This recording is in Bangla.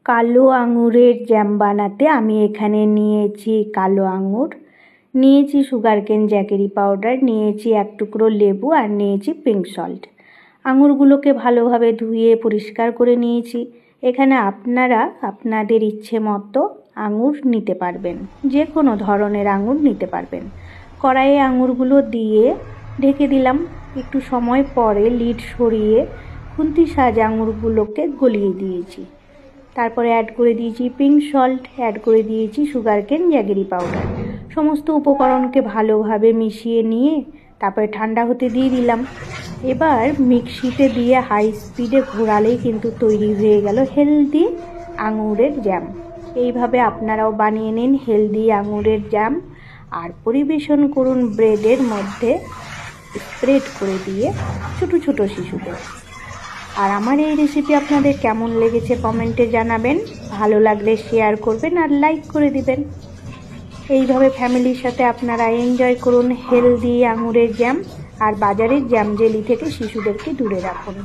কালো আঙুরের জ্যাম বানাতে আমি এখানে নিয়েছি কালো আঙুর, নিয়েছি সুগারকেন জ্যাগেরি পাউডার, নিয়েছি এক টুকরো লেবু আর নিয়েছি পিঙ্ক সল্ট। আঙুরগুলোকে ভালোভাবে ধুয়ে পরিষ্কার করে নিয়েছি। এখানে আপনারা আপনাদের ইচ্ছে মতো আঙুর নিতে পারবেন, যে কোনো ধরনের আঙুর নিতে পারবেন। কড়াইয়ে আঙুরগুলো দিয়ে ঢেকে দিলাম। একটু সময় পরে লিড সরিয়ে খুন্তি সাহায্যে আঙুরগুলোকে গলিয়ে দিয়েছি। তারপরে অ্যাড করে দিয়েছি পিঙ্ক সল্ট, অ্যাড করে দিয়েছি সুগারকেন জ্যাগেরি পাউডার। সমস্ত উপকরণকে ভালোভাবে মিশিয়ে নিয়ে তারপরে ঠান্ডা হতে দিয়ে দিলাম। এবার মিক্সিতে দিয়ে হাই স্পিডে ঘোরালেই কিন্তু তৈরি হয়ে গেল হেলদি আঙুরের জ্যাম। এইভাবে আপনারাও বানিয়ে নিন হেলদি আঙুরের জ্যাম আর পরিবেশন করুন ব্রেডের মধ্যে স্প্রেড করে দিয়ে ছোটো ছোটো শিশুদের। আর আমার এই রেসিপি আপনাদের কেমন লেগেছে কমেন্টে জানাবেন, ভালো লাগলে শেয়ার করবেন আর লাইক করে দিবেন। এইভাবে ফ্যামিলির সাথে আপনারা এনজয় করুন হেলদি আঙুরের জ্যাম আর বাজারের জ্যাম জেলি থেকে শিশুদেরকে দূরে রাখুন।